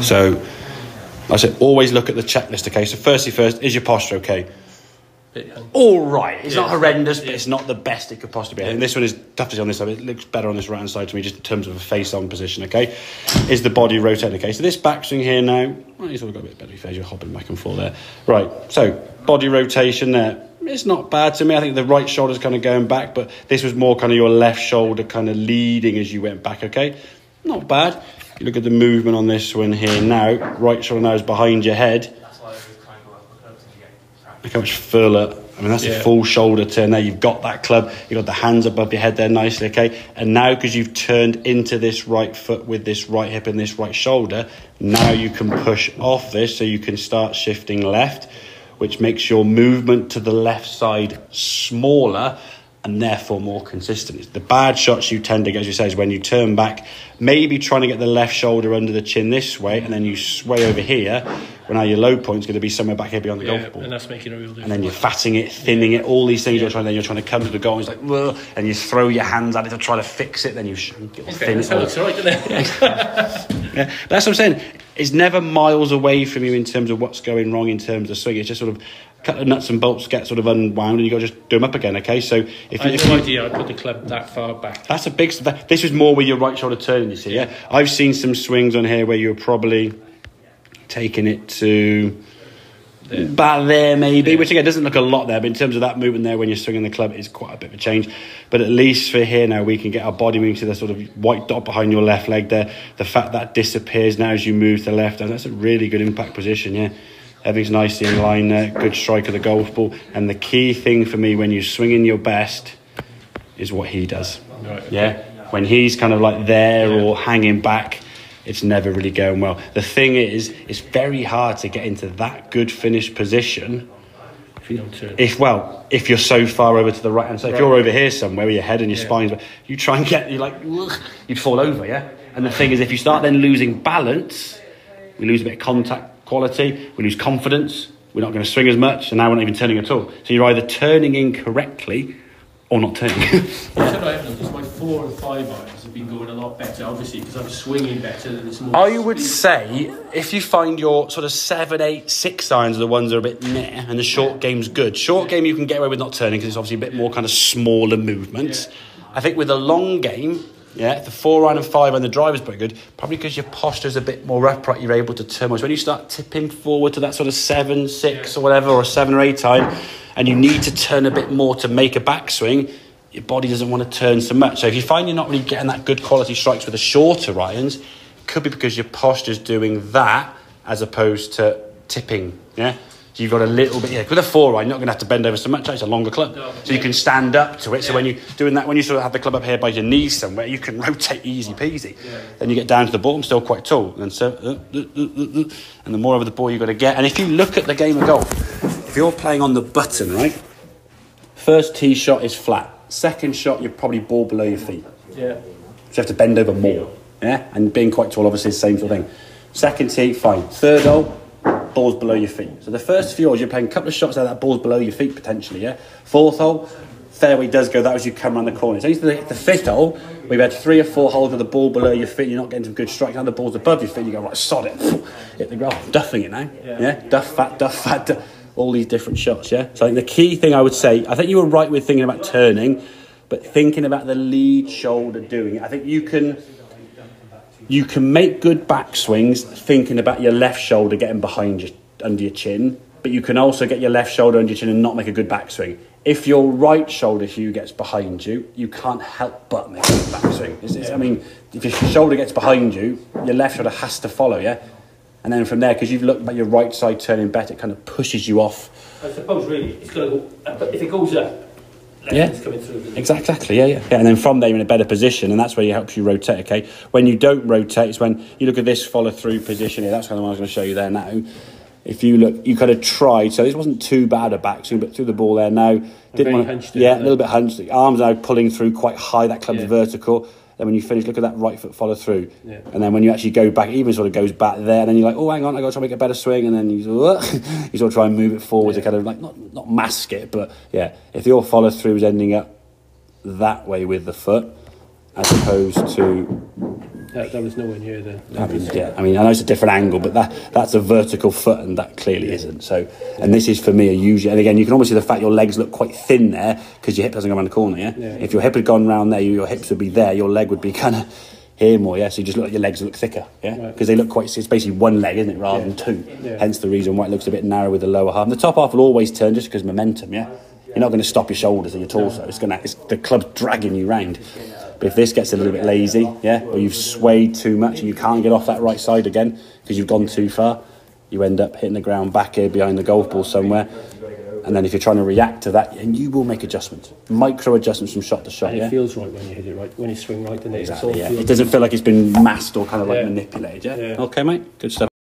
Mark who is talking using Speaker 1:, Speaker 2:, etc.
Speaker 1: So I said, always look at the checklist, okay? So first, is your posture okay? All right. It's not horrendous, but it's not the best it could possibly be. I think this one is definitely on this side. It looks better on this right-hand side to me, just in terms of a face-on position, okay? Is the body rotating, okay? So this backswing here now, well, you've got a bit better phase. You're hopping back and forth there. Right, so body rotation there. It's not bad to me. I think the right shoulder's kind of going back, but this was more kind of your left shoulder kind of leading as you went back, okay? Not bad. You look at the movement on this one here now. Right shoulder now is behind your head. Look how much fuller. I mean, that's a full shoulder turn there. You've got that club. You've got the hands above your head there nicely, okay? And now, because you've turned into this right foot with this right hip and this right shoulder, now you can push off this so you can start shifting left, which makes your movement to the left side smaller and therefore more consistent. The bad shots you tend to get, as you say, is when you turn back, maybe trying to get the left shoulder under the chin this way, and then you sway over here, when now your low point's going to be somewhere back here beyond the golf ball.
Speaker 2: And that's making a real difference.
Speaker 1: And then you're fatting it, thinning it, all these things you're trying to come to the goal, and it's like, ugh, and you throw your hands at it to try to fix it, then you shank it or thin it.
Speaker 2: That looks right, doesn't it?
Speaker 1: Yeah, but that's what I'm saying. It's never miles away from you in terms of what's going wrong in terms of swing. It's just sort of cut the nuts and bolts get sort of unwound, and you got to just do them up again, okay? So if
Speaker 2: I had no idea I put the club that far back.
Speaker 1: That's a big... This was more with your right shoulder turning, you see, yeah? I've seen some swings on here where you're probably taking it to about there maybe, which again doesn't look a lot there, but in terms of that movement there when you're swinging the club, it's quite a bit of a change. But at least for here now, we can get our body moving to the sort of white dot behind your left leg there. The fact that disappears now as you move to the left, and that's a really good impact position, yeah? Everything's nicely in line there, good strike of the golf ball. And the key thing for me when you're swinging your best is what he does. Right. Yeah? When he's kind of like there or hanging back, it's never really going well. The thing is, it's very hard to get into that good finished position
Speaker 2: if you don't turn.
Speaker 1: If you're so far over to the right hand side. If you're over here somewhere with your head and your spine, you try and get, you're like, you'd fall over, yeah? And the thing is, if you start then losing balance, we lose a bit of contact quality, we lose confidence, we're not going to swing as much, and now we're not even turning at all. So you're either turning incorrectly or not turning.
Speaker 2: I've noticed my 4 and 5 irons have been going a lot better, obviously, because I'm swinging better than it's more.
Speaker 1: I would say if you find your sort of 7, 8, 6 irons are the ones that are a bit meh, and the short game's good. Short game you can get away with not turning because it's obviously a bit more kind of smaller movements. I think with the long game, the 4 iron and 5 iron, the driver's pretty good. Probably because your posture's a bit more upright, you're able to turn more. So when you start tipping forward to that sort of 7, 6 or whatever, or 7 or 8 iron, and you need to turn a bit more to make a backswing, your body doesn't want to turn so much. So if you find you're not really getting that good quality strikes with the shorter irons, it could be because your posture's doing that as opposed to tipping, yeah? So you've got a little bit, with a 4 iron, you're not going to have to bend over so much. It's a longer club. So you can stand up to it. So when you're doing that, when you sort of have the club up here by your knees somewhere, you can rotate easy peasy. Then you get down to the ball, I'm still quite tall. And so, and the more over the ball you've got to get. And if you look at the game of golf, if you're playing on the button, right? First tee shot is flat. Second shot, you're probably ball below your feet.
Speaker 2: Yeah.
Speaker 1: So you have to bend over more. Yeah? And being quite tall, obviously, is the same sort of thing. Second tee, fine. Third hole, ball's below your feet. So the first few holes, you're playing a couple of shots there, that ball's below your feet potentially, yeah? Fourth hole, fairway does go that as you come around the corner. So the fifth hole, we've had 3 or 4 holes with the ball below your feet, you're not getting some good strikes, now the ball's above your feet, you go, right, sod it, hit the ground, duffing it now, yeah? Duff, fat, all these different shots, yeah? So I think the key thing I would say, I think you were right with thinking about turning, but thinking about the lead shoulder doing it. I think you can make good backswings thinking about your left shoulder getting behind you, under your chin, but you can also get your left shoulder under your chin and not make a good backswing. If your right shoulder, Hugh, gets behind you, you can't help but make a good backswing. I mean, if your shoulder gets behind you, your left shoulder has to follow, yeah? And then from there, because you've looked at your right side turning better, it kind of pushes you off.
Speaker 2: I suppose really, it's going to go up, but if it goes up, it's coming through.
Speaker 1: Exactly, yeah. And then from there, you're in a better position, and that's where it helps you rotate, okay? When you don't rotate, it's when you look at this follow-through position here. That's kind of what I was going to show you there now. If you look, you kind of tried, so this wasn't too bad a backswing, but threw the ball there now. A little bit hunched. The arms now pulling through quite high, that club's vertical. Then when you finish, look at that right foot follow through. Yeah. And then when you actually go back, it even sort of goes back there. And then you're like, oh, hang on, I've got to try and make a better swing. And then you sort of try and move it forward to kind of like, not mask it, but yeah, if your follow through is ending up that way with the foot, as opposed to
Speaker 2: That was nowhere near the.
Speaker 1: I mean, I know it's a different angle, but that's a vertical foot, and that clearly isn't. So, and this is for me a usually. And again, you can almost see the fact your legs look quite thin there because your hip doesn't go around the corner. Yeah. If your hip had gone round there, your hips would be there. Your leg would be kind of here more. Yeah. So you just look like your legs look thicker. Yeah. Because they look quite. It's basically one leg, isn't it, rather than two. Yeah. Hence the reason why it looks a bit narrow with the lower half. And the top half will always turn just because momentum. Yeah. You're not going to stop your shoulders or your torso. It's the club's dragging you round. But if this gets a little bit lazy, or you've swayed too much and you can't get off that right side again because you've gone too far, you end up hitting the ground back here behind the golf ball somewhere. And then if you're trying to react to that, and you will make adjustments, micro adjustments from shot to shot.
Speaker 2: And it feels right when you hit it right, when you swing right, doesn't it?
Speaker 1: Exactly. It doesn't feel like it's been masked or kind of like manipulated. Yeah. Okay, mate. Good stuff.